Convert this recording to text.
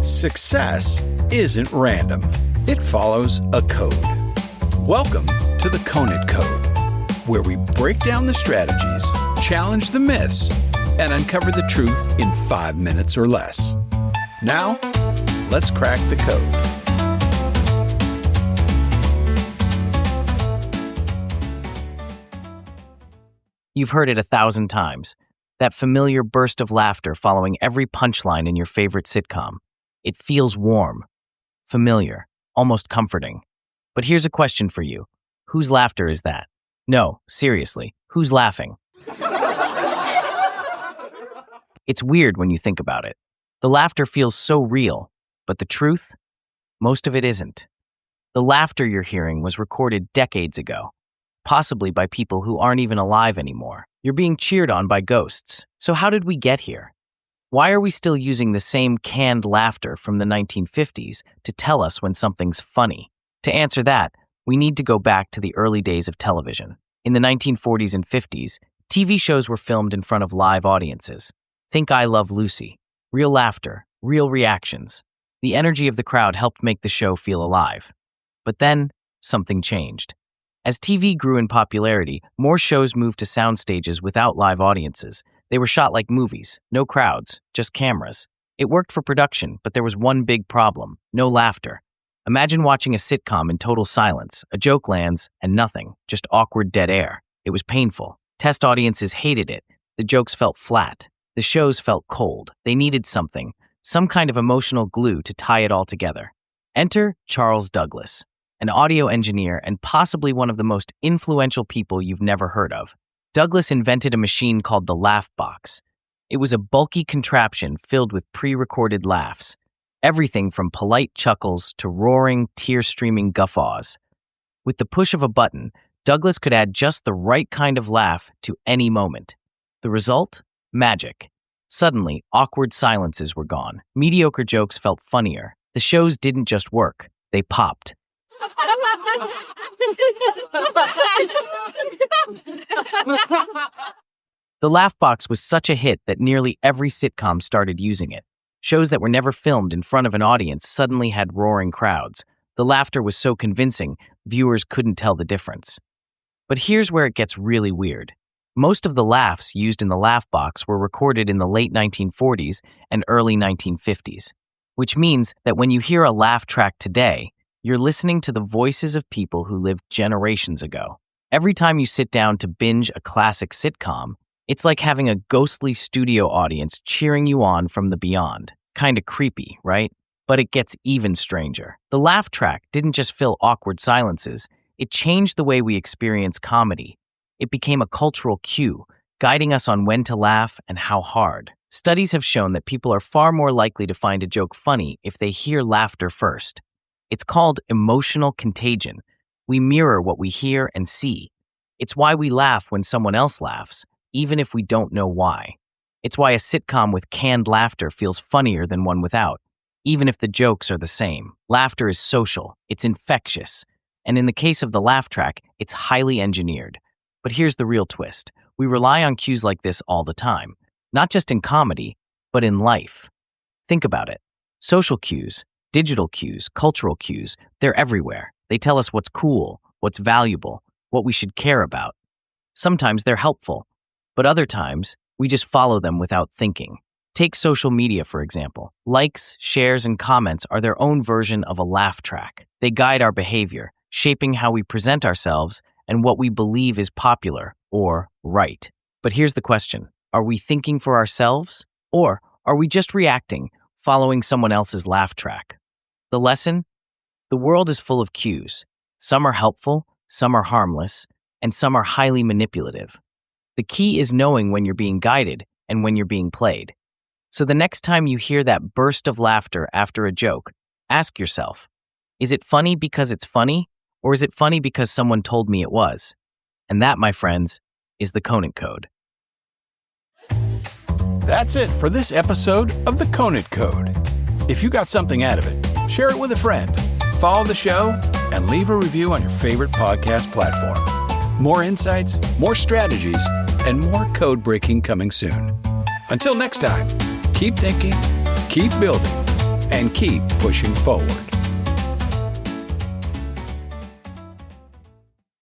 Success isn't random. It follows a code. Welcome to the Conant Code, where we break down the strategies, challenge the myths, and uncover the truth in 5 minutes or less. Now, let's crack the code. You've heard it 1,000 times. That familiar burst of laughter following every punchline in your favorite sitcom. It feels warm, familiar, almost comforting. But here's a question for you. Whose laughter is that? No, seriously, who's laughing? It's weird when you think about it. The laughter feels so real, but the truth? Most of it isn't. The laughter you're hearing was recorded decades ago, possibly by people who aren't even alive anymore. You're being cheered on by ghosts. So how did we get here? Why are we still using the same canned laughter from the 1950s to tell us when something's funny? To answer that, we need to go back to the early days of television. In the 1940s and 50s, TV shows were filmed in front of live audiences. Think I Love Lucy. Real laughter, real reactions. The energy of the crowd helped make the show feel alive. But then, something changed. As TV grew in popularity, more shows moved to sound stages without live audiences. They were shot like movies, no crowds, just cameras. It worked for production, but there was one big problem: no laughter. Imagine watching a sitcom in total silence. A joke lands, and nothing, just awkward dead air. It was painful. Test audiences hated it. The jokes felt flat. The shows felt cold. They needed something, some kind of emotional glue to tie it all together. Enter Charles Douglas, an audio engineer and possibly one of the most influential people you've never heard of. Douglas invented a machine called the laugh box. It was a bulky contraption filled with pre-recorded laughs, everything from polite chuckles to roaring, tear-streaming guffaws. With the push of a button, Douglas could add just the right kind of laugh to any moment. The result? Magic. Suddenly, awkward silences were gone. Mediocre jokes felt funnier. The shows didn't just work, they popped. The laugh box was such a hit that nearly every sitcom started using it. Shows that were never filmed in front of an audience suddenly had roaring crowds. The laughter was so convincing, viewers couldn't tell the difference. But here's where it gets really weird. Most of the laughs used in the laugh box were recorded in the late 1940s and early 1950s, which means that when you hear a laugh track today, you're listening to the voices of people who lived generations ago. Every time you sit down to binge a classic sitcom, it's like having a ghostly studio audience cheering you on from the beyond. Kinda creepy, right? But it gets even stranger. The laugh track didn't just fill awkward silences, it changed the way we experience comedy. It became a cultural cue, guiding us on when to laugh and how hard. Studies have shown that people are far more likely to find a joke funny if they hear laughter first. It's called emotional contagion. We mirror what we hear and see. It's why we laugh when someone else laughs, even if we don't know why. It's why a sitcom with canned laughter feels funnier than one without, even if the jokes are the same. Laughter is social, it's infectious, and in the case of the laugh track, it's highly engineered. But here's the real twist. We rely on cues like this all the time, not just in comedy, but in life. Think about it. Social cues, digital cues, cultural cues, they're everywhere. They tell us what's cool, what's valuable, what we should care about. Sometimes they're helpful, but other times we just follow them without thinking. Take social media, for example. Likes, shares, and comments are their own version of a laugh track. They guide our behavior, shaping how we present ourselves and what we believe is popular or right. But here's the question. Are we thinking for ourselves? Or are we just reacting, following someone else's laugh track? The lesson? The world is full of cues. Some are helpful, some are harmless, and some are highly manipulative. The key is knowing when you're being guided and when you're being played. So the next time you hear that burst of laughter after a joke, ask yourself, is it funny because it's funny? Or is it funny because someone told me it was? And that, my friends, is the Conant Code. That's it for this episode of the Conant Code. If you got something out of it, share it with a friend, follow the show, and leave a review on your favorite podcast platform. More insights, more strategies, and more code breaking coming soon. Until next time, keep thinking, keep building, and keep pushing forward.